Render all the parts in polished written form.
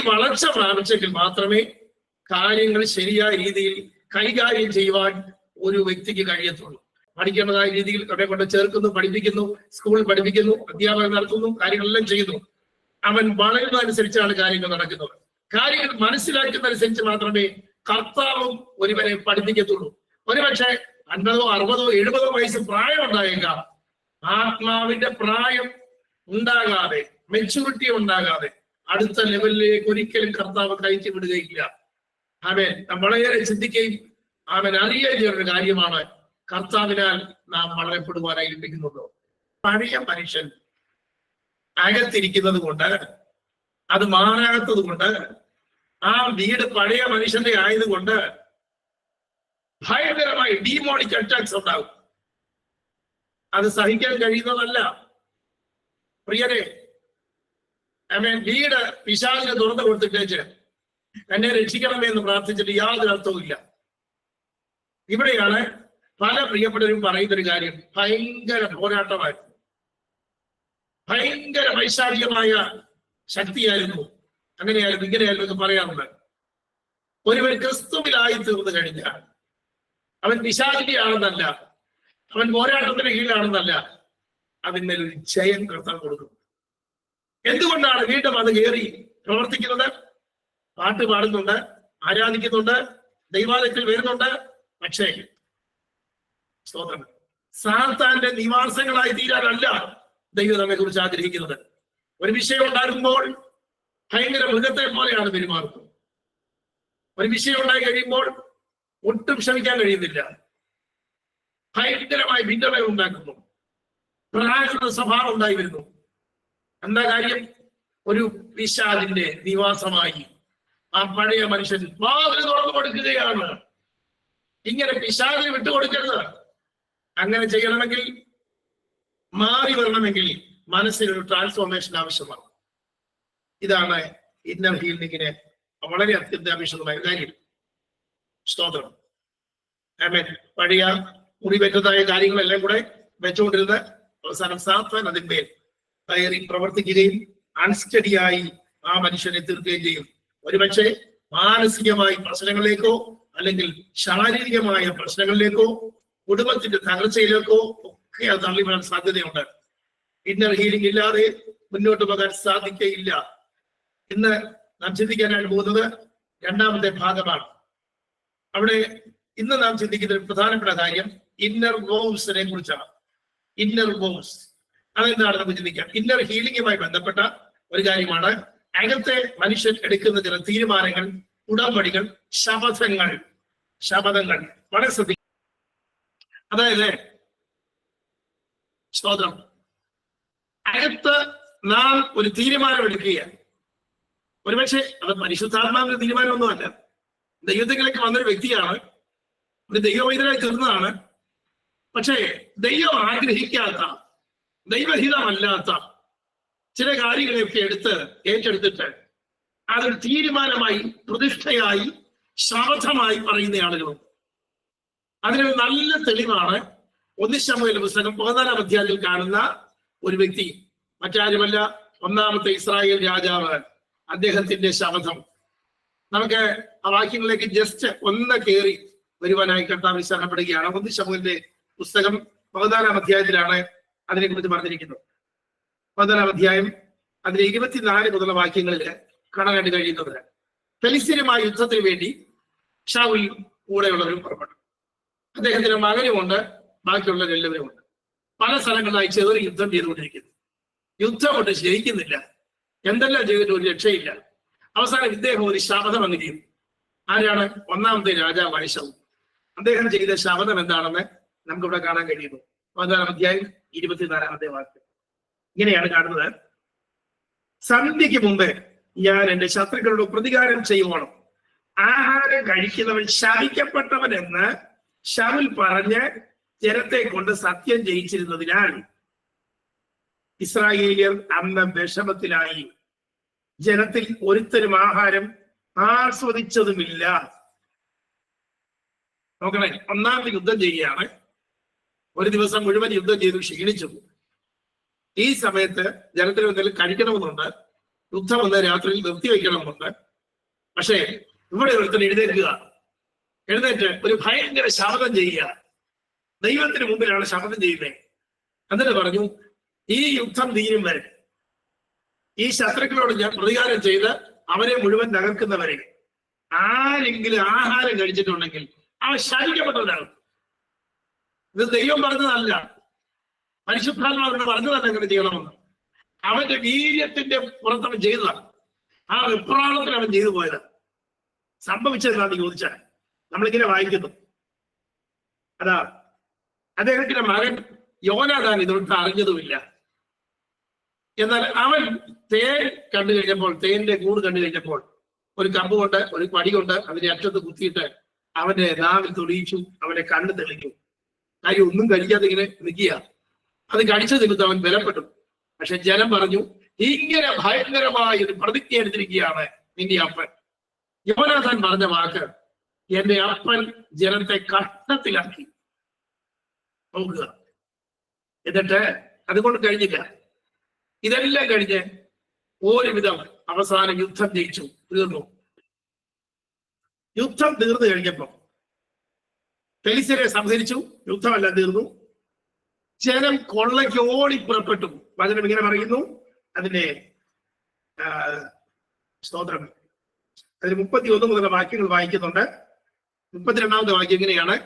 വളർച്ച പ്രാപിച്ചെങ്കിൽ മാത്രമേ കാര്യങ്ങൾ ശരിയായ രീതിയിൽ കൈകാര്യം ചെയ്യുവാൻ ഒരു വ്യക്തിക്ക് കഴിയത്തുള്ളൂ. പഠിക്കേണ്ടതായ രീതിയിൽ അവരെ കൊണ്ട് ചേർക്കുന്നു, പഠിപ്പിക്കുന്നു, സ്കൂളിൽ പഠിപ്പിക്കുന്നു, അധ്യാപനം നടത്തുന്നു, കാര്യങ്ങളെല്ലാം ചെയ്യുന്നു. അവൻ വളരുന്നതനുസരിച്ചാണ് കാര്യങ്ങൾ നടക്കുന്നത്. കാര്യങ്ങൾ മനസ്സിലാക്കുന്നതനുസരിച്ച് മാത്രമേ കർത്താവും ഒരുവനെ പഠിപ്പിക്കത്തുള്ളൂ. ഒരുപക്ഷെ 50, 60, 70 വയസ്സ് പ്രായം ഉണ്ടായേക്കാം. ആത്മാവിന്റെ പ്രായം ഉണ്ടാകാതെ, മെച്യൂരിറ്റി ഉണ്ടാകാതെ അടുത്ത ലെവലിലേക്ക് ഒരിക്കലും കർത്താവ് കയറ്റി വിടുകയില്ല. അവൻ വളരെയേറെ ചിന്തിക്കുകയും അവൻ അറിയുകയും ചെയ്യുന്ന കാര്യമാണ് കർത്താവിനാൽ നാം വളരപ്പെടുവാനായി ലഭിക്കുന്നത്. പഴയ മനുഷ്യൻ അകത്തിരിക്കുന്നത് കൊണ്ട്, അത് മാറാത്തത് കൊണ്ട്, ആ വീട് പഴയ മനുഷ്യന്റെ ആയതുകൊണ്ട് ഭയങ്കരമായി ഡീമോണിക് അറ്റാക്സ് ഉണ്ടാകും. അത് സഹിക്കാൻ കഴിയുന്നതല്ല പ്രിയരെ. വീട് പിശാചിനെ തുറന്നു കൊടുത്തിട്ടേച്ച് എന്നെ രക്ഷിക്കണമേ എന്ന് പ്രാർത്ഥിച്ചിട്ട് യാതൊരു അർത്ഥവും ഇല്ല. ഇവിടെയാണ് പല പ്രിയപ്പെട്ടവരും പറയുന്നൊരു കാര്യം, ഭയങ്കര പോരാട്ടമായിരുന്നു, ഭയങ്കര വൈശാചികമായ ശക്തിയായിരുന്നു, അങ്ങനെയായിരുന്നു ഇങ്ങനെയായിരുന്നു എന്ന് പറയാറുണ്ട്. ഒരുവൻ ക്രിസ്തുവിലായി തീർന്നു കഴിഞ്ഞാൽ അവൻ പിശാചിന്റെ ആണെന്നല്ല, അവൻ പോരാട്ടത്തിന് കീഴിലാണെന്നല്ല, അതിന്മേലൊരു ജയം കർത്താൻ കൊടുക്കും. എന്തുകൊണ്ടാണ് വീണ്ടും അത് കയറി പ്രവർത്തിക്കുന്നത്? പാട്ട് പാടുന്നുണ്ട്, ആരാധിക്കുന്നുണ്ട്, ദൈവാലയത്തിൽ വരുന്നുണ്ട്. പക്ഷേ സ്തോത്രം, സാത്താന്റെ നിവാസങ്ങളായി തീരാനല്ല ദൈവം നമ്മെ കുറിച്ച് ആഗ്രഹിക്കുന്നത്. ഒരു വിഷയം ഉണ്ടാകുമ്പോൾ ഭയങ്കര മൃഗത്തെ പോലെയാണ് പെരുമാറുന്നത്. ഒരു വിഷയം ഉണ്ടായി കഴിയുമ്പോൾ ഒട്ടും ക്ഷമിക്കാൻ കഴിയുന്നില്ല, ഭയങ്കരമായി ഭിന്നത ഉണ്ടാക്കുന്നു, പ്രാകൃത സ്വഭാവം ഉണ്ടായി വരുന്നു. എന്താ കാര്യം? ഒരു പിശാചിന്റെ നിവാസമായി ആ പഴയ മനുഷ്യൻ വാതിൽ തുറന്നു കൊടുക്കുകയാണ്. ഇങ്ങനെ പിശാചിന് വിട്ടുകൊടുക്കരുത്. അങ്ങനെ ചെയ്യണമെങ്കിൽ, മാറി വരണമെങ്കിൽ മനസ്സിനൊരു ട്രാൻസ്ഫോർമേഷൻ ആവശ്യമാണ്. ഇതാണ് ഇന്നർ ഹീലിംഗിന് വളരെ അത്യന്താപേക്ഷിതമായ കാര്യം. സ്തോത്രം. ആമേൻ. പഴയ മുറിവേറ്റതായ കാര്യങ്ങളെല്ലാം കൂടെ വെച്ചുകൊണ്ടിരുന്ന അവസാനം സാത്താൻ അതിന്മേൽ കയറി പ്രവർത്തിക്കുകയും അൺസ്റ്റഡിയായി ആ മനുഷ്യനെ തീർക്കുകയും ചെയ്യും. ഒരുപക്ഷെ മാനസികമായ പ്രശ്നങ്ങളിലേക്കോ അല്ലെങ്കിൽ ശാരീരികമായ പ്രശ്നങ്ങളിലേക്കോ കുടുംബത്തിന്റെ തകർച്ചയിലേക്കോ ഒക്കെ അത് തള്ളി വരാൻ സാധ്യതയുണ്ട്. ഇന്നർ ഹീലിംഗ് ഇല്ലാതെ മുന്നോട്ട് പോകാൻ സാധിക്കയില്ല. ഇന്ന് നാം ചിന്തിക്കാനായിട്ട് പോകുന്നത് രണ്ടാമത്തെ ഭാഗമാണ്. അവിടെ ഇന്ന് നാം ചിന്തിക്കുന്ന ഒരു പ്രധാനപ്പെട്ട കാര്യം ഇന്നർ വോവ്സിനെ കുറിച്ചാണ്. ഇന്നർ വോവ്സ് അതെന്താണ് നമുക്ക് ചിന്തിക്കാം. ഇന്നർ ഹീലിംഗുമായി ബന്ധപ്പെട്ട ഒരു കാര്യമാണ് അകത്തെ മനുഷ്യൻ എടുക്കുന്ന ചില തീരുമാനങ്ങൾ, ഉടമ്പടികൾ, ശപഥങ്ങൾ വളരെ ശ്രദ്ധിക്കും. അതായത് സ്തോത്രം, അകത്ത് നാം ഒരു തീരുമാനം എടുക്കുകയാണ്. ഒരുപക്ഷെ അത് പരിശുദ്ധാത്മാവിന്റെ തീരുമാനമൊന്നുമല്ല, ദൈവത്തിലേക്ക് വന്നൊരു വ്യക്തിയാണ്, ഒരു ദൈവവൈദ്യനായി തീർന്നതാണ്. പക്ഷേ ദൈവം ആഗ്രഹിക്കാത്ത, ദൈവഹിതമല്ലാത്ത ചില കാര്യങ്ങളെയൊക്കെ ഏറ്റെടുത്തിട്ട് അതൊരു തീരുമാനമായി, പ്രതിഷ്ഠയായി, ശപഥമായി പറയുന്ന ആളുകളും. അതിനൊരു നല്ല തെളിവാണ് 1 ശമൂവേൽ പുസ്തകം 14-ാം അധ്യായത്തിൽ കാണുന്ന ഒരു വ്യക്തി. മറ്റാരുമല്ല, 1-ാമത്തെ ഇസ്രായേൽ രാജാവ്, അദ്ദേഹത്തിന്റെ ശപഥം. നമുക്ക് ആ വാക്യങ്ങളിലേക്ക് ജസ്റ്റ് ഒന്ന് കയറി വരുവാനായി കർത്താവ് വിശദപ്പെടുകയാണ്. 1 ശമൂവേലിന്റെ പുസ്തകം 14-ാം അധ്യായത്തിലാണ് അതിനെക്കുറിച്ച് പറഞ്ഞിരിക്കുന്നത്. 14-ാം അധ്യായം അതിന്റെ 24 മുതലുള്ള വാക്യങ്ങളിൽ കാണാനായിട്ട് കഴിയുന്നത്, ഫെലിസ്ത്യരുമായ യുദ്ധത്തിന് വേണ്ടി ശൗൽ കൂടെയുള്ളവരും പുറപ്പെട്ടു. അദ്ദേഹത്തിന്റെ മകനുമുണ്ട്, ബാക്കിയുള്ളവരെല്ലാവരും ഉണ്ട്. പല സ്ഥലങ്ങളിലായി ചെറിയ യുദ്ധം ചെയ്തുകൊണ്ടിരിക്കുന്നു. യുദ്ധം കൊണ്ട് ജയിക്കുന്നില്ല, എന്തെല്ലാം ചെയ്തിട്ട് ഒരു രക്ഷയില്ല. അവസാനം ഇദ്ദേഹം ഒരു ശപഥം അങ്ങ് ചെയ്തു. ആരാണ്? 1-ാമത്തെ രാജാവായ ശൗൽ. അദ്ദേഹം ചെയ്ത ശപഥം എന്താണെന്ന് നമുക്കിവിടെ കാണാൻ കഴിയുന്നു. 14-ാം അധ്യായം 24-ാമത്തെ വാക്യം ഇങ്ങനെയാണ് കാണുന്നത്. സന്ധ്യയ്ക്ക് മുമ്പ് ഞാൻ എന്റെ ശത്രുക്കളോട് പ്രതികാരം ചെയ്യുവോണം. ആഹാരം കഴിക്കുന്നവൻ ശപിക്കപ്പെട്ടവൻ എന്ന് ശൗൽ പറഞ്ഞ് ജനത്തെ കൊണ്ട് സത്യം ജയിച്ചിരുന്നതിനാൽ ഇസ്രായേലിയർ അന്ന് വിഷമത്തിലായി. ജനത്തിൽ ഒരുത്തരും ആഹാരം ആസ്വദിച്ചതുമില്ല. നോക്കണേ, 1-ാമത് യുദ്ധം ചെയ്യുകയാണ്. ഒരു ദിവസം മുഴുവൻ യുദ്ധം ചെയ്തു ക്ഷീണിച്ചു. ഈ സമയത്ത് ജനത്തിന് എന്തെങ്കിലും കഴിക്കണമെന്നുണ്ട്. യുദ്ധം വന്ന രാത്രിയിൽ നിർത്തിവെക്കണമെന്നുണ്ട്. പക്ഷേ ഇവിടെ ഒരുത്തൻ എഴുന്നേറ്റ് ഒരു ഭയങ്കര ശപഥം ചെയ്യുക. ദൈവത്തിന് മുമ്പിലാണ് ശപഥം ചെയ്യുന്നത്. എന്നിട്ട് പറഞ്ഞു, ഈ യുദ്ധം തീരും വരെ, ഈ ശത്രുക്കളോട് ഞാൻ പ്രതികാരം ചെയ്ത് അവരെ മുഴുവൻ തകർക്കുന്നവരെ ആരെങ്കിലും ആഹാരം കഴിച്ചിട്ടുണ്ടെങ്കിൽ അവൻ ശാപിക്കപ്പെട്ടവരാണ്. ഇത് ദൈവം പറഞ്ഞതല്ല, പരിശുദ്ധാത്മാവിനോട് പറഞ്ഞതല്ല അങ്ങനെ ചെയ്യണമെന്ന്. അവന്റെ വീര്യത്തിന്റെ പുറത്ത് അവൻ ചെയ്തതാണ്. ആ വെപ്രാളത്തിൽ അവൻ ചെയ്തു പോയത്. സംഭവിച്ചതെന്നാണ് ചോദിച്ചാൽ നമ്മളിങ്ങനെ വായിക്കുന്നു. അതാ അദ്ദേഹത്തിന്റെ മകൻ യോനാഥാൻ ഇതൊട്ട് അറിഞ്ഞതുമില്ല. എന്നാൽ അവൻ തേൻ കണ്ടു കഴിഞ്ഞപ്പോൾ, തേനിന്റെ കൂട് കണ്ടു കഴിഞ്ഞപ്പോൾ ഒരു കമ്പ് കൊണ്ട്, ഒരു പടി കൊണ്ട് അതിന്റെ അറ്റത്ത് കുത്തിയിട്ട് അവന്റെ നാവിൽ തൊടിയിച്ചു, അവന്റെ കണ്ണ് തെളിഞ്ഞു. കാര്യം ഒന്നും കഴിക്കാതെ ഇങ്ങനെ നിൽക്കുക. അത് കഴിച്ച നിമിത്തം അവൻ ബലപ്പെട്ടു. പക്ഷെ ജനം പറഞ്ഞു, ഇങ്ങനെ ഭയങ്കരമായ ഒരു പ്രതിജ്ഞ എടുത്തിരിക്കുകയാണ് നിന്റെ അപ്പൻ. യോനാഥാൻ പറഞ്ഞ വാക്ക്, എന്റെ അപ്പൻ ജനത്തെ കഷ്ടത്തിലാക്കി. നോക്കുക. എന്നിട്ട് അതുകൊണ്ട് കഴിഞ്ഞില്ല. ഇതെല്ലാം കഴിഞ്ഞ് ഒരുവിധം അവസാനം യുദ്ധം ജയിച്ചു, തീർന്നു. യുദ്ധം തീർന്നു കഴിഞ്ഞപ്പോ ഫെലിസ്ത്യരെ സംഹരിച്ചു. യുദ്ധമെല്ലാം തീർന്നു. ജനം കൊള്ളയ്ക്ക് ഓടി പുറപ്പെട്ടു. വചനം ഇങ്ങനെ പറയുന്നു, അതിന്റെ സ്തോത്രം, അതിന് 31 മുതൽ വാക്യങ്ങൾ വായിക്കുന്നുണ്ട്. 32ാമത്തെ വാക്യം ഇങ്ങനെയാണ്: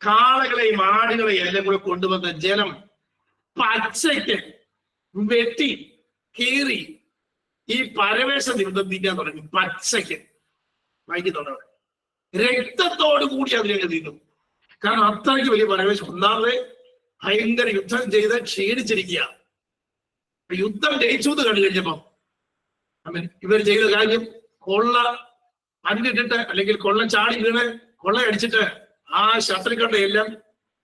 കാളകളെയും ആടുകളെയും എല്ലാം കൂടെ കൊണ്ടുവന്ന ജനം പച്ചയ്ക്ക് വെട്ടി കീറി ഈ പരവേശ നിമിത്തം തിന്നാൻ തുടങ്ങി. പച്ചയ്ക്ക് വായിക്കുന്നുണ്ട്. രക്തത്തോടു കൂടി അതിനെ തിന്നു. കാരണം അത്രയ്ക്ക് വലിയ പരവേശം. ഒന്നാമത് ഭയങ്കര യുദ്ധം ചെയ്ത് ക്ഷീണിച്ചിരിക്കുക. യുദ്ധം ജയിച്ചു എന്ന് കണ്ടു കഴിഞ്ഞപ്പോ ഇവർ ചെയ്ത കാര്യം, കൊള്ള പണ്ടിട്ടിട്ട് അല്ലെങ്കിൽ കൊള്ള ചാടി വീണ് കൊള്ളയടിച്ചിട്ട് ആ ശത്രുക്കളുടെ എല്ലാം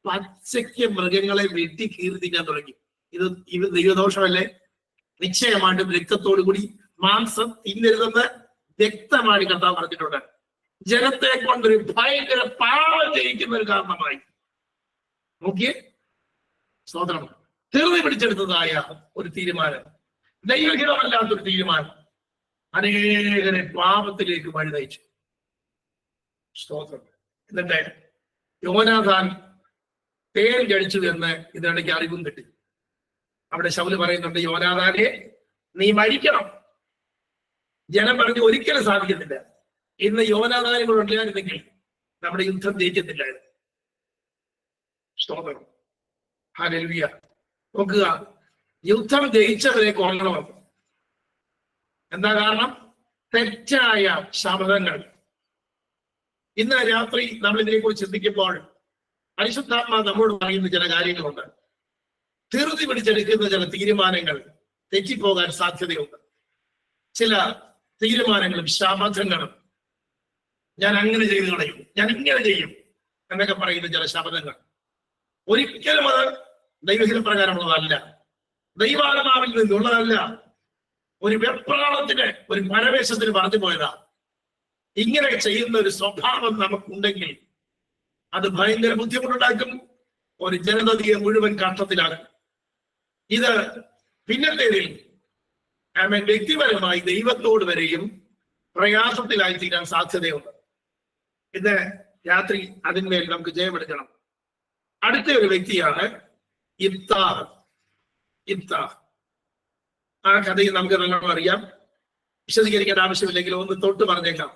പച്ചയ്ക്ക് മൃഗങ്ങളെ വെട്ടി കീറി തിന്നാൻ തുടങ്ങി. ഇത് ദൈവദോഷമല്ലേ? നിശ്ചയമായിട്ടും രക്തത്തോടു കൂടി മാംസം തിന്നരുതെന്ന് വ്യക്തമായി കർത്താവ് പറഞ്ഞിട്ടുണ്ട്. ജനത്തെ കൊണ്ടൊരു ഭയങ്കര പാവം ജയിക്കുന്ന ഒരു കാരണമായി. നോക്കിയേ, സ്തോത്രം. തീർന്നു പിടിച്ചെടുത്തതായ ഒരു തീരുമാനം, ദൈവഹിതമല്ലാത്തൊരു തീരുമാനം അനേകരെ പാപത്തിലേക്ക് വഴി നയിച്ചു. സ്തോത്രം. എന്നിട്ട് യോനാഥാൻ തേൻ കഴിച്ചു എന്ന് ഇതിനിടയ്ക്ക് അറിവും കിട്ടി. അവിടെ ശൗല് പറയുന്നുണ്ട്, യോനാഥാനെ നീ മരിക്കണം. ജനം പറഞ്ഞു ഒരിക്കലും സാധിക്കത്തില്ല. ഇന്ന് യോനാഥാനെ കൂടെ ഉണ്ടായിരുന്നെങ്കിൽ നമ്മുടെ യുദ്ധം ജയിക്കത്തില്ലായിരുന്നു. സ്തോത്രം. ഹല്ലേലൂയ. നോക്കുക, യുദ്ധം ജയിച്ചവരെ കൊല്ലണമെന്ന്. എന്താ കാരണം? തെറ്റായ ശബ്ദങ്ങൾ. ഇന്ന് രാത്രി നമ്മൾ ഇതിനെക്കുറിച്ച് ചിന്തിക്കുമ്പോൾ പരിശുദ്ധാത്മാ നമ്മോട് പറയുന്ന ചില കാര്യങ്ങളുണ്ട്. ധൃതി പിടിച്ചെടുക്കുന്ന ചില തീരുമാനങ്ങൾ തെറ്റിപ്പോകാൻ സാധ്യതയുണ്ട്. ചില തീരുമാനങ്ങളും ശബ്ദങ്ങളും, ഞാൻ അങ്ങനെ ചെയ്തു കളയും, ഞാൻ ഇങ്ങനെ ചെയ്യും എന്നൊക്കെ പറയുന്ന ചില ശബ്ദങ്ങൾ ഒരിക്കലും അത് ദൈവഹിത പ്രകാരമുള്ളതല്ല, ദൈവാത്മാവിൽ നിന്നുള്ളതല്ല. ഒരു വെപ്രാളത്തിന്, ഒരു പരവേശത്തിന് പറഞ്ഞു പോയതാ. ഇങ്ങനെ ചെയ്യുന്ന ഒരു സ്വഭാവം നമുക്കുണ്ടെങ്കിൽ അത് ഭയങ്കര ബുദ്ധിമുട്ടുണ്ടാക്കും. ഒരു ജനതയെ മുഴുവൻ കഷ്ടത്തിലാക്കും. ഇത് പിന്നത്തേതിൽ വ്യക്തിപരമായി ദൈവത്തോട് വരെയും പ്രയാസത്തിലായി തീരാൻ സാധ്യതയുണ്ട്. ഇന്ന് രാത്രി അതിന്മേൽ നമുക്ക് ജയമെടുക്കണം. അടുത്ത ഒരു വ്യക്തിയാണ് ഇഫ്താഹ്. ആ കഥയിൽ നമുക്ക് നല്ലോണം അറിയാം, വിശദീകരിക്കേണ്ട ആവശ്യമില്ലെങ്കിൽ ഒന്ന് തൊട്ട് പറഞ്ഞേക്കാം.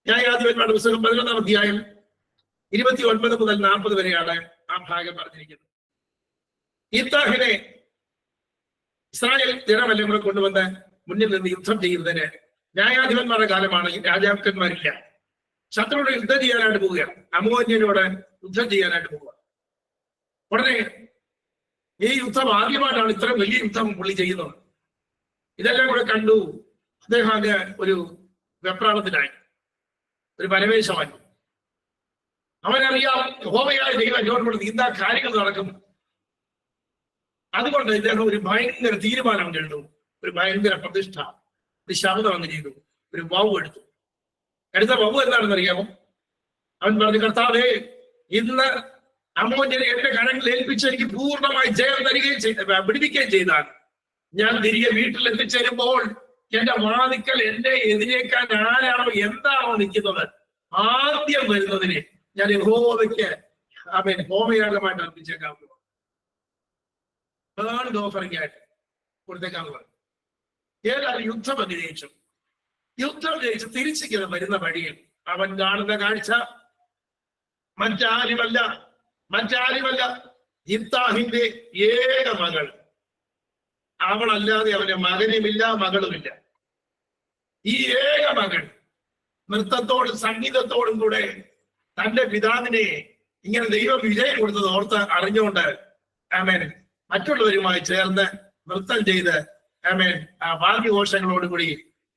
ന്യായാധിപന്മാരുടെ പുസ്തകം 11-ാം അധ്യായം 29 മുതൽ 40 വരെയാണ് ആ ഭാഗം പറഞ്ഞിരിക്കുന്നത്. ഇഫ്താഹിനെ ഇസ്രായേൽ ജനമെല്ലാം കൂടെ കൊണ്ടുവന്ന് മുന്നിൽ നിന്ന് യുദ്ധം ചെയ്യുന്നതിന് ന്യായാധിപന്മാരുടെ കാലമാണ്. രാജാക്കന്മാരില്ല. ശത്രുവിനോട് യുദ്ധം ചെയ്യാനായിട്ട് പോവുകയാണ്. അമ്മോന്യനോട് യുദ്ധം ചെയ്യാനായിട്ട് പോവുക. ഉടനെ ഈ യുദ്ധം ആദ്യമായിട്ടാണ് ഇത്ര വലിയ യുദ്ധം പുള്ളി ചെയ്യുന്നത്. ഇതെല്ലാം കൂടെ കണ്ടു അദ്ദേഹം അങ്ങ് ഒരു വെപ്രാളത്തിലായി, ഒരു പരവേശമായി. അവനറിയാം യഹോവയായ ദൈവം എന്നോട് നീന്താ കാര്യങ്ങൾ നടക്കും. അതുകൊണ്ട് ഇദ്ദേഹം ഒരു ഭയങ്കര തീരുമാനം എടുത്തു, ഒരു ഭയങ്കര പ്രതിഷ്ഠ, ഒരു ശബ്ദം അങ്ങ് ചെയ്തു, ഒരു വൗ എടുത്തു. എടുത്ത വൗ എന്താണെന്ന് അറിയാമോ? അവൻ പറഞ്ഞു, കർത്താവേ, ഇന്ന് അമ്മോന്യനെ എന്റെ കരങ്ങളിൽ ഏൽപ്പിച്ച് എനിക്ക് പൂർണ്ണമായി ജയം തരികയും വിടുവിക്കുകയും ചെയ്താൽ ഞാൻ തിരികെ വീട്ടിൽ എത്തിച്ചേരുമ്പോൾ എന്റെ വാതിക്കൽ എന്നെ എതിരേക്കാൻ ആരാണോ എന്താണോ നിൽക്കുന്നത്, ആദ്യം വരുന്നതിന് ഞാൻ യഹോവയ്ക്ക് ഹോമയാഗമായിട്ട് അർപ്പിച്ചേക്കാം, ബേൺഡ് ഓഫറിംഗ് ആയിട്ട് കൊടുത്തേക്കാന്ന് പറഞ്ഞു. ഏതായാലും യുദ്ധം ജയിച്ച് തിരിച്ചിങ്ങനെ വരുന്ന വഴിയിൽ അവൻ കാണുന്ന കാഴ്ച മറ്റാരുമല്ല യിഫ്താഹിന്റെ ഏക മകൾ. അവളല്ലാതെ അവന് മകനുമില്ല, മകളുമില്ല. ഈ ഏക മകൾ നൃത്തത്തോടും സംഗീതത്തോടും കൂടെ തന്റെ പിതാവിനെ ഇങ്ങനെ ദൈവം വിജയം കൊടുത്തത് ഓർത്ത് അറിഞ്ഞുകൊണ്ട് മറ്റുള്ളവരുമായി ചേർന്ന് നൃത്തം ചെയ്ത് ആ വാദ്യഘോഷങ്ങളോടുകൂടി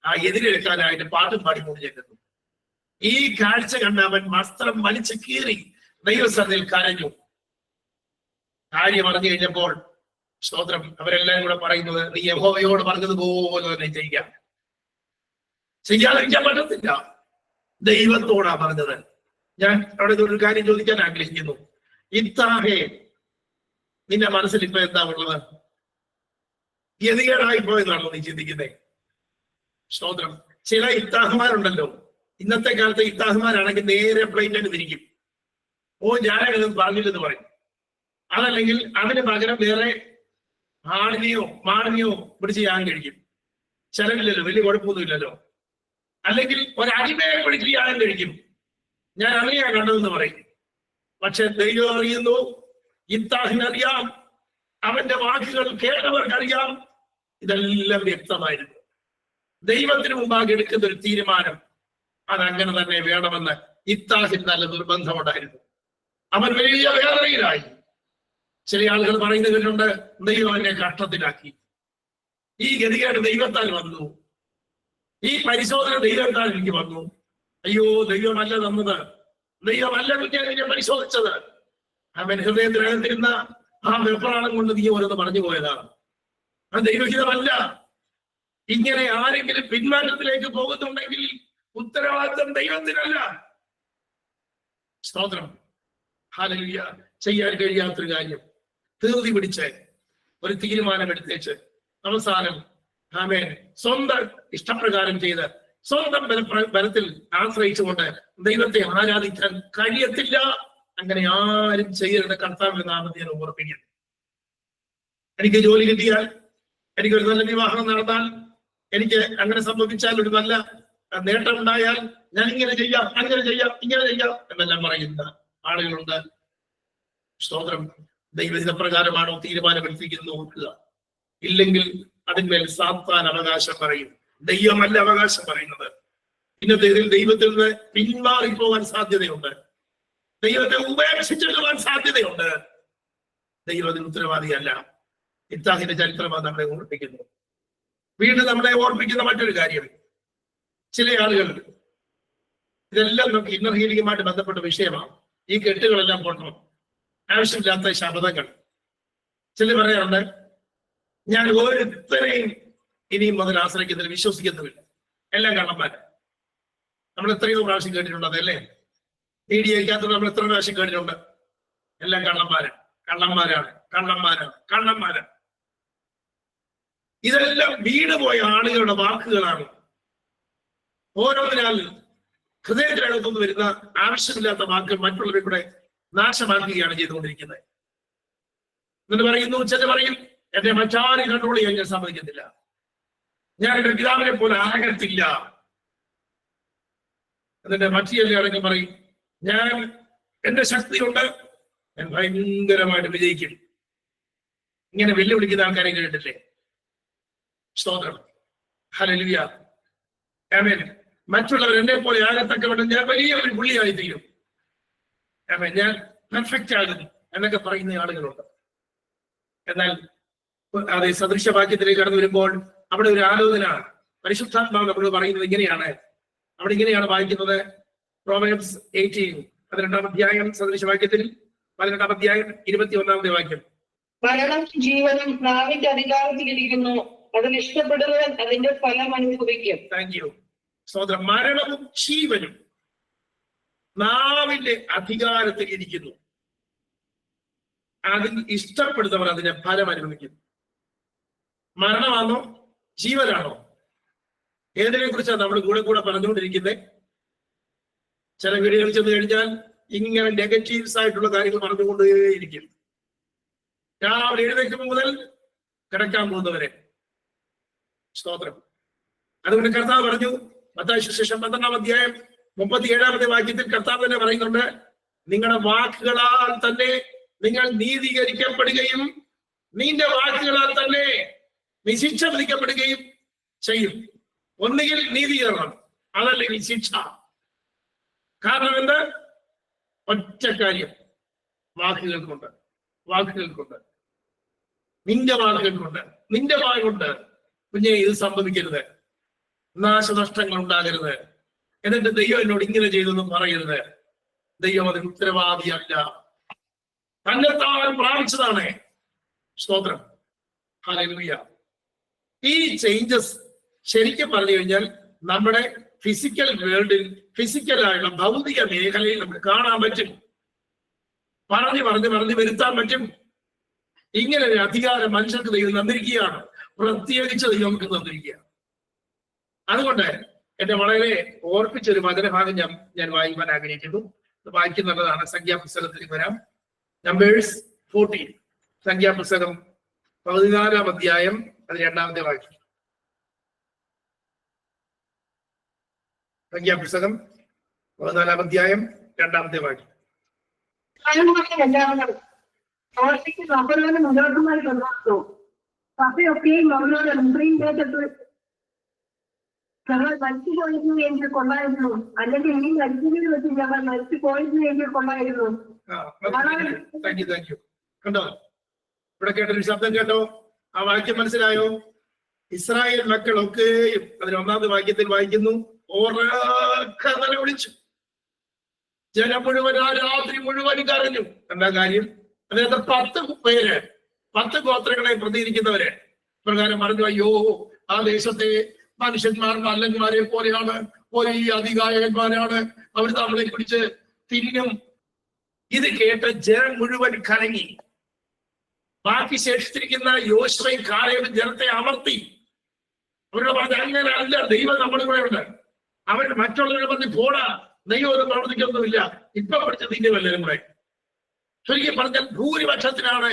ആ എതിരേൽക്കാനായിട്ട് പാട്ടും പാടിക്കൊണ്ട് ചെല്ലുന്നു. ഈ കാഴ്ച കണ്ട് അവൻ വസ്ത്രം വലിച്ചു കീറി ദൈവസന്നിധിയിൽ കരഞ്ഞു. കാര്യം അറിഞ്ഞു കഴിഞ്ഞപ്പോൾ സ്തോത്രം, അവരെല്ലാരും കൂടെ പറയുന്നത്, നീ യഹോവയോട് പറഞ്ഞതുപോലെ തന്നെ ചെയ്യാതിരിക്കാൻ പറ്റത്തില്ല, ദൈവത്തോടാ പറഞ്ഞത്. ഞാൻ അവിടെ ഒരു കാര്യം ചോദിക്കാൻ ആഗ്രഹിക്കുന്നു. യിഫ്താഹേ, നിന്റെ മനസ്സിൽ ഇപ്പൊ എന്താ ഉള്ളത്? ഗതികേടായി പോയതാണോ നീ ചിന്തിക്കുന്നേ? സ്തോത്രം. ചില ഇഫ്താഹുമാരുണ്ടല്ലോ, ഇന്നത്തെ കാലത്തെ ഇഫ്താഹുമാരാണെങ്കിൽ നേരെ പ്ലെയിനിലേക്ക് തിരിക്കും. ഞാനത് പറഞ്ഞില്ലെന്ന് പറയും. അതല്ലെങ്കിൽ അതിന് പകരം വേറെ ആടിനെയോ മാടിനെയോ പിടിച്ച് ചെയ്യാൻ കഴിക്കും. ചെലവില്ലല്ലോ, വലിയ കുഴപ്പമൊന്നുമില്ലല്ലോ. അല്ലെങ്കിൽ ഒരടിമയെ പിടിച്ച് ചെയ്യാൻ കഴിക്കും. ഞാൻ അങ്ങനെയാ കണ്ടതെന്ന് പറയും. പക്ഷെ ദൈവം അറിയുന്നു, യിഫ്താഹിനറിയാം, അവന്റെ വാക്കുകൾ കേട്ടവർക്കറിയാം, ഇതെല്ലാം വ്യക്തമായിരുന്നു. ദൈവത്തിന് മുമ്പാകെ എടുക്കുന്ന ഒരു തീരുമാനം അതങ്ങനെ തന്നെ വേണമെന്ന് യിഫ്താഹിന് നല്ല നിർബന്ധമുണ്ടായിരുന്നു. അവൻ വലിയ വേദനയിലായി. ചില ആളുകൾ പറയുന്നത് കേട്ടിട്ടുണ്ട്, ദൈവം എന്നെ കഷ്ടത്തിലാക്കി, ഈ ഗതികേട് ദൈവത്താൽ വന്നു, ഈ പരിശോധന ദൈവത്താൽ എനിക്ക് വന്നു, അയ്യോ ദൈവമല്ല തന്നത്, ദൈവമല്ല എന്നെ പരിശോധിച്ചത്, അവൻ ഹൃദയത്തിനകത്തിരുന്ന ആ വെപ്രാളം കൊണ്ട് നീ ഓരോന്ന് പറഞ്ഞു പോയതാണ്, അത് ദൈവഹിതമല്ല. ഇങ്ങനെ ആരെങ്കിലും പിന്മാറ്റത്തിലേക്ക് പോകുന്നുണ്ടെങ്കിൽ ഉത്തരവാദിത്വം ദൈവത്തിനല്ല. സ്തോത്രം. ഹല്ലേലൂയ. ചെയ്യാൻ കഴിയാത്തൊരു കാര്യം ധൃതി പിടിച്ച് ഒരു തീരുമാനമെടുത്തേച്ച് അവസാനം സ്വന്തം ഇഷ്ടപ്രകാരം ചെയ്ത് സ്വന്തം ബലത്തിൽ ആശ്രയിച്ചുകൊണ്ട് ദൈവത്തെ ആരാധിക്കാൻ കഴിയത്തില്ല. അങ്ങനെ ആരും ചെയ്യരുത്. കർത്താവിന്റെ നാമത്തെ ഞാൻ ഓർപ്പിക്കുന്നു. എനിക്ക് ജോലി കിട്ടിയാൽ, എനിക്കൊരു നല്ല വിവാഹം നടന്നാൽ, എനിക്ക് അങ്ങനെ സംഭവിച്ചാൽ, ഒരു നല്ല നേട്ടം ഉണ്ടായാൽ ഞാൻ ഇങ്ങനെ ചെയ്യാം, അങ്ങനെ ചെയ്യാം, ഇങ്ങനെ ചെയ്യാം എന്നെല്ലാം പറയുന്ന ആളുകളുണ്ട്. സ്തോത്രം. ദൈവഹിത പ്രകാരമാണോ തീരുമാനമെടുത്തിരിക്കുന്നത് നോക്കുക. ഇല്ലെങ്കിൽ അതിന്മേൽ സാത്താൻ അവകാശം പറയും, ദൈവമല്ല അവകാശം പറയുന്നത്. ഇന്നത്തെ ഇതിൽ ദൈവത്തിൽ നിന്ന് പിന്മാറിപ്പോകാൻ സാധ്യതയുണ്ട്, ദൈവത്തെ ഉപേക്ഷിച്ചെടുക്കാൻ സാധ്യതയുണ്ട്. ദൈവം അതിന് ഉത്തരവാദിയല്ല. യിഫ്താഹിന്റെ ചരിത്രമാണ് നമ്മളെ ഓർപ്പിക്കുന്നു. വീണ്ടും നമ്മളെ ഓർപ്പിക്കുന്ന മറ്റൊരു കാര്യം, ചില ആളുകൾ, ഇതെല്ലാം നമുക്ക് ഇന്നർ ഹീലിംഗുമായിട്ട് ബന്ധപ്പെട്ട വിഷയമാണ്. ഈ കെട്ടുകളെല്ലാം പൊട്ടണം, ആവശ്യമില്ലാത്ത ശബ്ദങ്ങൾ. ചില പറയാറുണ്ട്, ഞാൻ ഓരോരുത്തരെയും ഇനിയും മുതൽ ആശ്രയിക്കുന്നില്ല, വിശ്വസിക്കുന്നുമില്ല, എല്ലാം കള്ളന്മാര്. നമ്മൾ എത്രയോ പ്രാവശ്യം കേട്ടിട്ടുണ്ട് അതല്ലേ? മീഡിയയ്ക്കകത്ത് നമ്മൾ എത്ര പ്രാവശ്യം കേട്ടിട്ടുണ്ട്, എല്ലാം കള്ളന്മാരാണ്. ഇതെല്ലാം വീണുപോയ ആളുകളുടെ വാക്കുകളാണ്. ഓരോന്നിനാൽ ഹൃദയത്തിനകത്തുനിന്ന് വരുന്ന ആവശ്യമില്ലാത്ത വാക്കുകൾ മറ്റുള്ളവരെ കൂടെ നാശമാക്കുകയാണ് ചെയ്തുകൊണ്ടിരിക്കുന്നത്. എന്നിട്ട് പറയുന്നു, ചില പറയും, എന്റെ മറ്റാരും കൺട്രോൾ ചെയ്യാൻ ഞാൻ സമ്മതിക്കത്തില്ല, ഞാൻ എന്റെ പിതാവിനെ പോലെ ആകത്തില്ല. എന്നിട്ട് മറ്റിയല്ലേ ഇറങ്ങി പറയും, ഞാൻ എന്റെ ശക്തിയുണ്ട്, ഞാൻ ഭയങ്കരമായിട്ട് വിജയിക്കും. ഇങ്ങനെ വെല്ലുവിളിക്കുന്ന ആൾക്കാരെ കേട്ടില്ലേ? സ്തോത്രം. ഹല്ലേലൂയ. ആമേൻ. മറ്റുള്ളവർ എന്നെ പോലെ ആകത്തക്കവണ്ണം ഞാൻ വലിയ ഒരു പുള്ളിയായി തീരും, ഞാൻ പെർഫെക്റ്റ് ആകും എന്നൊക്കെ പറയുന്ന ആളുകളുണ്ട്. എന്നാൽ അത് സദൃശവാക്യത്തിലേക്ക് കടന്നു വരുമ്പോൾ അവിടെ ഒരു ആലോചന പരിശുദ്ധാത്മാവ് നമ്മൾ പറയുന്നത് ഇങ്ങനെയാണ്. അവിടെ ഇങ്ങനെയാണ് വായിക്കുന്നത്. പ്രോവേർബ്സ് 18 12-ാം അധ്യായം, സദൃശവാക്യത്തിൽ 18-ാം അധ്യായം 21-ാമത്തെ വാക്യം. മരണം ജീവനും നാവിന്റെ അധികാരത്തിലിരിക്കുന്നു, അതിൽ ഇഷ്ടപ്പെടുന്നവൻ അതിന്റെ ഫലം അനുഭവിക്കും. Thank you. സ്തോത്രം. മരണവും ജീവനും നാവിന്റെ അധികാരത്തിൽ ഇരിക്കുന്നു, അതിൽ ഇഷ്ടപ്പെടുന്നവർ അതിന്റെ ഫലം അനുഭവിക്കുന്നു. മരണമാണോ ജീവനാണോ? ഏതിനെ കുറിച്ചാണ് നമ്മൾ കൂടെ പറഞ്ഞുകൊണ്ടിരിക്കുന്നത്? ചില വീടുകളിൽ ചെന്ന് കഴിഞ്ഞാൽ ഇങ്ങനെ നെഗറ്റീവ്സ് ആയിട്ടുള്ള കാര്യങ്ങൾ പറഞ്ഞുകൊണ്ടേയിരിക്കും. രാവിലെ എഴുന്നേൽക്കുമ്പോൾ മുതൽ കിടക്കാൻ പോകുന്നവരെ. സ്തോത്രം. അതുകൊണ്ട് കർത്താവ് പറഞ്ഞു, മത്തായി സുവിശേഷം 12-ാം അധ്യായം 37-ാമത്തെ വാക്യത്തിൽ കർത്താവ് തന്നെ പറയുന്നുണ്ട്, നിങ്ങളുടെ വാക്കുകളാൽ തന്നെ നിങ്ങൾ നീതീകരിക്കപ്പെടുകയും നിന്റെ വാക്കുകളാൽ തന്നെ നീ ശിക്ഷ വിധിക്കപ്പെടുകയും ചെയ്യും. ഒന്നുകിൽ നീതീകരണം, അതല്ലെങ്കിൽ ശിക്ഷ. കാരണം എന്ത്? ഒറ്റ കാര്യം, വാക്കുകൾക്കുണ്ട്. നിന്റെ വായ കൊണ്ട് കുഞ്ഞെ ഇത് സംഭവിക്കരുത്, നാശനഷ്ടങ്ങൾ ഉണ്ടാകരുത്. എന്നിട്ട് ദൈവം എന്നോട് ഇങ്ങനെ ചെയ്തെന്നും പറയരുത്. ദൈവം അതിന് ഉത്തരവാദിയല്ല, തന്നെത്താൻ പ്രാപിച്ചതാണ്. സ്തോത്രം. ഹല്ലേലൂയ. ഈ ചേഞ്ചസ് ശരിക്കും പറഞ്ഞു കഴിഞ്ഞാൽ നമ്മുടെ ഫിസിക്കൽ വേൾഡിൽ, ഫിസിക്കലായുള്ള ഭൗതിക മേഖലയിൽ നമുക്ക് കാണാൻ പറ്റും. പറഞ്ഞ് വരുത്താൻ പറ്റും. ഇങ്ങനെ ഒരു അധികാരം മനുഷ്യർക്ക് ദൈവം തന്നിരിക്കുകയാണ്. പ്രത്യേകിച്ച് ദൈവം നമുക്ക് തന്നിരിക്കുകയാണ്. അതുകൊണ്ട് എന്നെ വളരെ ഓർപ്പിച്ചൊരു വചനഭാഗം ഞാൻ വായിക്കാൻ ആഗ്രഹിക്കുന്നു. വായിക്കുന്നുള്ളതാണ്. സംഖ്യാപുസ്തകത്തിലേക്ക് വരാം. നമ്പേഴ്സ് 14, സംഖ്യാപുസ്തകം 14-ാം അധ്യായം 2-ാമത്തെ വാക്യം. സംഖ്യാപുസ്തകം 14-ാം അധ്യായം 2-ാമത്തെ വാക്യം. അവരോട് മുന്നോട്ടുമായി കൊണ്ടുവന്നു. സഭയൊക്കെയും അവരോട് മുമ്പിൽ കേട്ടിട്ട് ഞങ്ങൾ മരിച്ചു പോയിരുന്നു എങ്കിൽ കൊള്ളായിരുന്നു, അല്ലെങ്കിൽ ഈ മരിച്ചതിൽ വെച്ച് ഞങ്ങൾ മരിച്ചു പോയിരുന്നു എങ്കിൽ കൊള്ളായിരുന്നു. കണ്ടോ, ഇവിടെ കേട്ടൊരു ശബ്ദം കേട്ടോ? ആ വാക്യം മനസ്സിലായോ? ഇസ്രായേൽ മക്കളൊക്കെയും അതിന് 1-ാമത്തെ വാക്യത്തിൽ വായിക്കുന്നു, ഓരൊക്കെ വിളിച്ചു. ജനം മുഴുവൻ ആ രാത്രി മുഴുവൻ കരഞ്ഞു. എന്താ കാര്യം? അതിനകത്ത് 10 പേര്, 10 ഗോത്രങ്ങളെ പ്രതിനിധിക്കുന്നവര് പ്രകാരം പറഞ്ഞു, അയ്യോ ആ ദേശത്തെ മനുഷ്യന്മാർ മല്ലന്മാരെ പോലെയാണ്, വലിയ അധികായന്മാരാണ്, അവർ നമ്മളെ പിടിച്ച് തിരിഞ്ഞും. ഇത് കേട്ട് ജനം മുഴുവൻ കലങ്ങി. ബാക്കി ശേഷിച്ചിരിക്കുന്ന യോശുവയും കാലേബും ജനത്തെ അമർത്തി. അവരോട് പറഞ്ഞ അങ്ങനെ അല്ല, ദൈവം നമ്മുടെ കൂടെ ഉണ്ട്. അവർ മറ്റുള്ളവരെ പറഞ്ഞ് പോടാ, ദൈവം ഒന്നും പ്രവർത്തിക്കൊന്നുമില്ല, ഇപ്പൊ പഠിച്ച നിന്റെ വല്ലവരും കൂടെ. ശരിക്കും പറഞ്ഞാൽ ഭൂരിപക്ഷത്തിനാണ്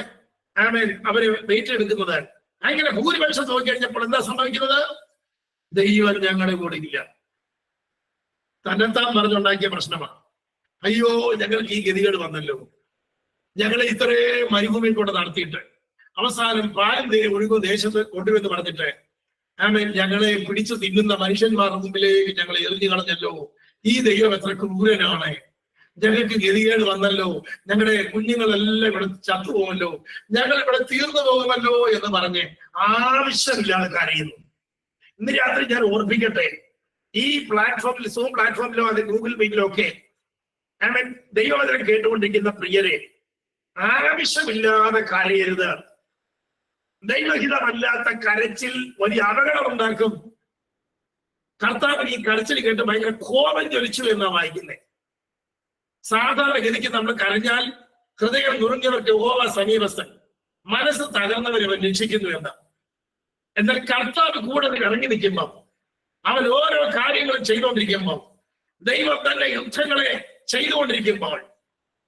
അവര് ഏറ്റെടുക്കുന്നത്. അങ്ങനെ ഭൂരിപക്ഷം നോക്കിക്കഴിഞ്ഞപ്പോൾ എന്താ സംഭവിക്കുന്നത്? ദൈവം ഞങ്ങളുടെ കൂടെ ഇല്ല. തന്നെത്താൻ പറഞ്ഞുണ്ടാക്കിയ പ്രശ്നമാണ്. അയ്യോ ഞങ്ങൾക്ക് ഈ ഗതികേട് വന്നല്ലോ, ഞങ്ങളെ ഇത്രയും മരുഭൂമിയിൽ കൊണ്ട് നടത്തിയിട്ട് അവസാനം പാലും തേരും ഒഴുകും ദേശത്ത് കൊണ്ടുവന്ന് പറഞ്ഞിട്ട് ഞങ്ങളെ പിടിച്ചു തിന്നുന്ന മനുഷ്യന്മാരുടെ മുമ്പിലേക്ക് ഞങ്ങളെ എറിഞ്ഞു കളഞ്ഞല്ലോ. ഈ ദൈവം എത്ര ക്രൂരനാണ്, ഞങ്ങൾക്ക് ഗതികേട് വന്നല്ലോ, ഞങ്ങളുടെ കുഞ്ഞുങ്ങളെല്ലാം ഇവിടെ ചത്തുപോകുമല്ലോ, ഞങ്ങൾ ഇവിടെ തീർന്നു പോകുമല്ലോ എന്ന് പറഞ്ഞ് ആവശ്യമില്ലാതെ കരയുന്നു. ഇന്ന് രാത്രി ഞാൻ ഓർപ്പിക്കട്ടെ, ഈ പ്ലാറ്റ്ഫോമിൽ, സൂം പ്ലാറ്റ്ഫോമിലോ അത് ഗൂഗിൾ മീറ്റിലോ ഒക്കെ ദൈവവചനം കേട്ടുകൊണ്ടിരിക്കുന്ന പ്രിയരെ, ആവശ്യമില്ലാതെ കരയരുത്. ദൈവഹിതമല്ലാത്ത കരച്ചിൽ വലിയ അപകടം ഉണ്ടാക്കും. കർത്താവിന് ഈ കരച്ചിൽ കേട്ട് ഭയങ്കര കോപം ജ്വലിച്ചു എന്നാ വായിക്കുന്നത്. സാധാരണ ഗതിക്ക് നമ്മൾ കരഞ്ഞാൽ ഹൃദയം നുറുങ്ങിയവർക്ക് യഹോവ സമീപസ്ഥൻ, മനസ്സ് തകർന്നവരെ അവൻ രക്ഷിക്കുന്നു എന്ന്. എന്നാൽ കർത്താവ് കൂടെ ഇറങ്ങി നിൽക്കുമ്പോൾ, അവൻ ഓരോ കാര്യങ്ങളും ചെയ്തുകൊണ്ടിരിക്കുമ്പോൾ, ദൈവം തന്നെ യുദ്ധങ്ങളെ ചെയ്തുകൊണ്ടിരിക്കുമ്പോൾ,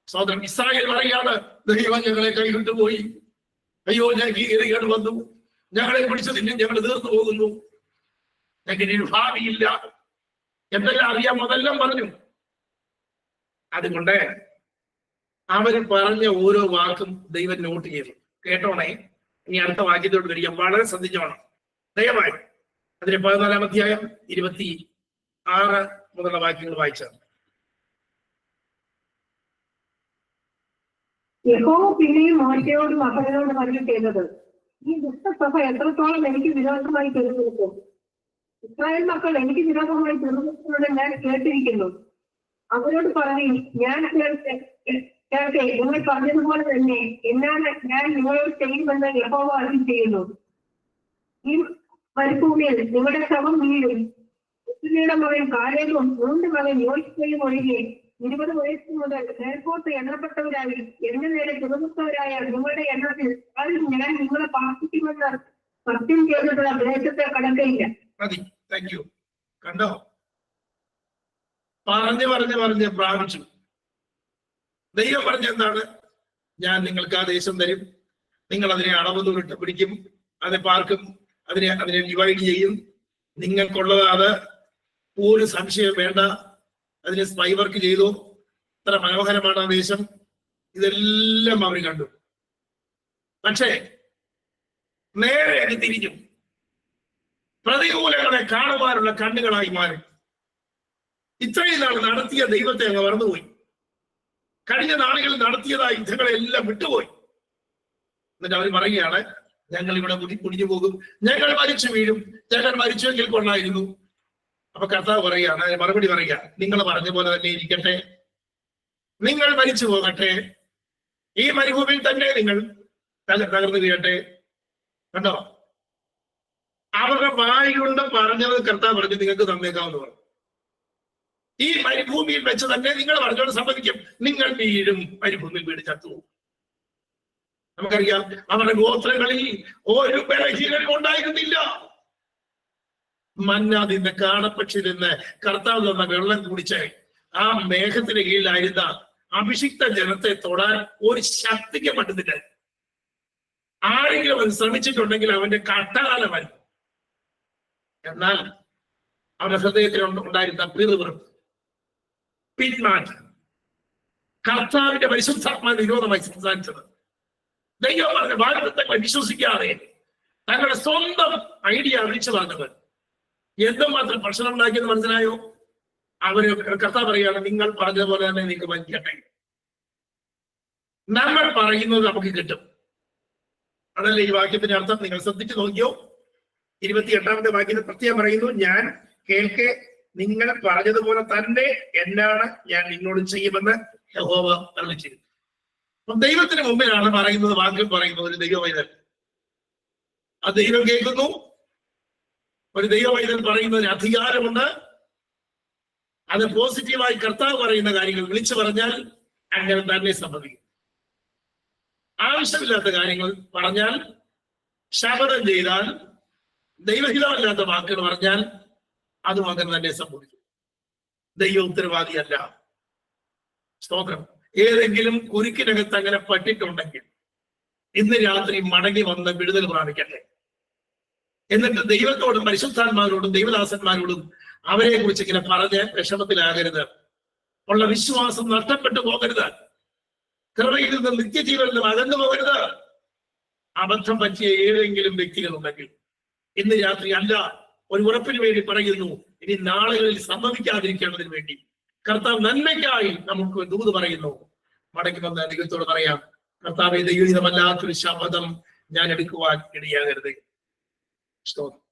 സഹോദരൻ ഇസ്രായേൽ പറയാണ്, ദൈവം ഞങ്ങളെ കൈവിട്ടുപോയി, അയ്യോ ഞങ്ങൾക്ക് ഈ ഗതികേട് വന്നു, ഞങ്ങളെ പിടിച്ചു തിന്നും, ഞങ്ങൾ തീർന്നു പോകുന്നു, ഞങ്ങൾക്ക് ഭാവിയില്ല, എന്തെല്ലാം അറിയാം അതെല്ലാം പറഞ്ഞു. അതുകൊണ്ട് അവര് പറഞ്ഞ ഓരോ വാക്കും ദൈവം നോട്ട് ചെയ്തു. കേട്ടോണേ, ഇനി അടുത്ത വാക്യത്തോട് വരിക, വളരെ ശ്രദ്ധിച്ചോണം ദയവായി. അതിന് 14-ാം അധ്യായം 26 മുതലുള്ള വാക്യങ്ങൾ വായിച്ചാണ്. യഹോവ പിന്നെയും മോശയോടും അഹരോനോടും അരുളി ചെയ്തത്, ഈ ദുഷ്ടസഭ എത്രത്തോളം എനിക്ക് വിരോധമായി തീർന്നിരിക്കും. ഇസ്രായേൽ മക്കൾ എനിക്ക് വിരോധമായി തീർന്നിട്ടുള്ളത് ഞാൻ കേട്ടിരിക്കുന്നു. അവരോട് പറയും, ഞാൻ കേൾക്കെ നിങ്ങൾ പറഞ്ഞതുപോലെ തന്നെ എന്നാണ് ഞാൻ നിങ്ങളോട് ചെയ്യുമെന്ന് യഹോവ അരുളി ചെയ്യുന്നു. ഈ മരുഭൂമിയിൽ നിങ്ങളുടെ ശവം വീഴും. യുടെ മകൻ കാലേബും 3 മകൻ യോശുവയും ഒഴികെ 20 വയസ്സ് മുതൽ നേർക്കോട്ട് എണ്ണപ്പെട്ടവരായി എന്റെ നേരെ ചുമത്തവരായ നിങ്ങളുടെ എണ്ണത്തിൽ അതിൽ ഞാൻ നിങ്ങളെ പാർപ്പിക്കുമെന്ന് സത്യം ചെയ്തിട്ടുള്ള ദേശത്തെ കടക്കയില്ല. കണ്ടോ? പറഞ്ഞ് പ്രാപിച്ചു. ദൈവം പറഞ്ഞെന്താണ്? ഞാൻ നിങ്ങൾക്ക് ആ ദേശം തരും, നിങ്ങൾ അതിനെ അളവ് ദൂരിട്ട് പിടിക്കും, അത് പാർക്കും, അതിനെ ഡിവൈഡ് ചെയ്യും, നിങ്ങൾക്കുള്ളത് അത് ഒരു സംശയം വേണ്ട, അതിനെ സ്പൈ വർക്ക് ചെയ്തു, ഇത്ര മനോഹരമാണ് ആ ദേശം. ഇതെല്ലാം അവർ കണ്ടു. പക്ഷേ നേരെ അത് തിരിഞ്ഞു. പ്രതികൂലങ്ങളെ കാണുവാനുള്ള കണ്ണുകളായി മാറി. ഇത്രയും നാൾ നടത്തിയ ദൈവത്തെ അങ്ങ് മറന്നുപോയി. കഴിഞ്ഞ നാളുകളിൽ നടത്തിയതായ യുദ്ധങ്ങളെല്ലാം വിട്ടുപോയി. എന്നിട്ട് അവർ പറയുകയാണ്, ഞങ്ങൾ ഇവിടെ കുടിഞ്ഞു പോകും, ഞങ്ങൾ മരിച്ചു വീഴും, ഞങ്ങൾ മരിച്ചെങ്കിൽ കൊള്ളായിരുന്നു. അപ്പൊ കർത്താവ് പറയുകയാണ്, മറുപടി പറയുക, നിങ്ങൾ പറഞ്ഞ പോലെ തന്നെ ഇരിക്കട്ടെ, നിങ്ങൾ മരിച്ചു പോകട്ടെ, ഈ മരുഭൂമിയിൽ തന്നെ നിങ്ങൾ തകർന്നു വീഴട്ടെ. കണ്ടോ? അവരുടെ വായി കൊണ്ട് പറഞ്ഞത് കർത്താവ് പറഞ്ഞു നിങ്ങൾക്ക് തന്നേക്കാമെന്ന് പറഞ്ഞു. ഈ മരുഭൂമിയിൽ വെച്ച് തന്നെ നിങ്ങൾ പറഞ്ഞോട് സമ്മതിക്കും, നിങ്ങൾ വീഴും, മരുഭൂമിയിൽ വീട് ചത്തുപോകും. നമുക്കറിയാം അവരുടെ ഗോത്രങ്ങളിൽ ഒരു ബലഹീനരും ഉണ്ടായിരുന്നില്ല. മന്നാതിന്ന് കാടപ്പക്ഷി നിന്ന് കർത്താവ് തന്ന വെള്ളം കുടിച്ച് ആ മേഘത്തിന് കീഴിലായിരുന്ന അഭിഷിക്ത ജനത്തെ തൊടാൻ ഒരു ശക്തിക്ക് പറ്റുന്നില്ല. ആരെങ്കിലും അത് ശ്രമിച്ചിട്ടുണ്ടെങ്കിൽ അവന്റെ കട്ടകാലം വരും. എന്നാൽ അവരുടെ ഹൃദയത്തിൽ ഉണ്ടായിരുന്ന പിറുപിറുപ്പ്, പിന്മാറ്റം, കർത്താവിന്റെ പരിശുദ്ധാത്മാവിന്റെ വിരോധമായി സംസാരിച്ചത്, ദൈവം പറഞ്ഞ വാഗ്ദത്തങ്ങളെ വിശ്വസിക്കാതെ തങ്ങളുടെ സ്വന്തം ഐഡിയ അറിയിച്ചു പറഞ്ഞത് എന്തുമാത്രം പ്രശ്നം ഉണ്ടാക്കിയെന്ന് മനസ്സിലായോ? അവര് കർത്താവ് പറയുകയാണ്, നിങ്ങൾ പറഞ്ഞതുപോലെ തന്നെ നിങ്ങൾക്ക് വഞ്ചിക്കട്ടെ, നമ്മൾ പറയുന്നത് നമുക്ക് കിട്ടും. അതല്ലേ ഈ വാക്യത്തിന്റെ അർത്ഥം? നിങ്ങൾ ശ്രദ്ധിച്ചു നോക്കിയോ? 28-ാമത്തെ വാക്യത്തിൽ പ്രത്യേകം പറയുന്നു, ഞാൻ കേൾക്കെ നിങ്ങൾ പറഞ്ഞതുപോലെ തന്നെ എന്നാണ് ഞാൻ നിന്നോട് ചെയ്യുമെന്ന് യഹോവ അരുളിച്ചെയ്തു. അപ്പൊ ദൈവത്തിന് മുമ്പിലാണ് പറയുന്നത്, വാക്യം പറയുന്നത് ഒരു ദൈവവൈതൽ. ആ ദൈവം കേൾക്കുന്നു. ഒരു ദൈവവൈതൽ പറയുന്നതിന് അധികാരമുണ്ട്. അത് പോസിറ്റീവായി കർത്താവ് പറയുന്ന കാര്യങ്ങൾ വിളിച്ചു പറഞ്ഞാൽ അങ്ങനെ തന്നെ സംഭവിക്കും. ആവശ്യമില്ലാത്ത കാര്യങ്ങൾ പറഞ്ഞാൽ, ശപഥം ചെയ്താൽ, ദൈവഹിതമല്ലാത്ത വാക്കുകൾ പറഞ്ഞാൽ അതും അങ്ങനെ തന്നെ സംഭവിക്കും. ദൈവ ഉത്തരവാദിയല്ല. സ്തോത്രം. ഏതെങ്കിലും കുരുക്കിനകത്ത് അങ്ങനെ പറ്റിട്ടുണ്ടെങ്കിൽ ഇന്ന് രാത്രി മടങ്ങി വന്ന് വിടുതൽ പ്രാപിക്കട്ടെ. എന്നിട്ട് ദൈവത്തോടും പരിശുദ്ധാത്മാരോടും ദൈവദാസന്മാരോടും അവരെ കുറിച്ച് ഇങ്ങനെ പറഞ്ഞ് വിഷമത്തിലാകരുത്. ഉള്ള വിശ്വാസം നഷ്ടപ്പെട്ടു പോകരുത്. കൃപയിൽ നിന്ന് നിത്യജീവനിൽ നിന്ന് അകന്നു പോകരുത്. അബദ്ധം പറ്റിയ ഏതെങ്കിലും വ്യക്തികളുണ്ടെങ്കിൽ ഇന്ന് രാത്രി അല്ല, ഒരു ഉറപ്പിന് വേണ്ടി പറയുന്നു, ഇനി നാളുകളിൽ സംഭവിക്കാതിരിക്കേണ്ടതിന് വേണ്ടി കർത്താവ് നന്മയ്ക്കായി നമുക്ക് ദൂത് പറയുന്നു. മടങ്ങി വന്ന ദൈവത്തോട് പറയാം, കർത്താവേ, ദൈവഹിതമല്ലാത്തൊരു ശപഥം ഞാൻ എടുക്കുവാൻ ഇടയാകരുത്. സ്തോത്രം.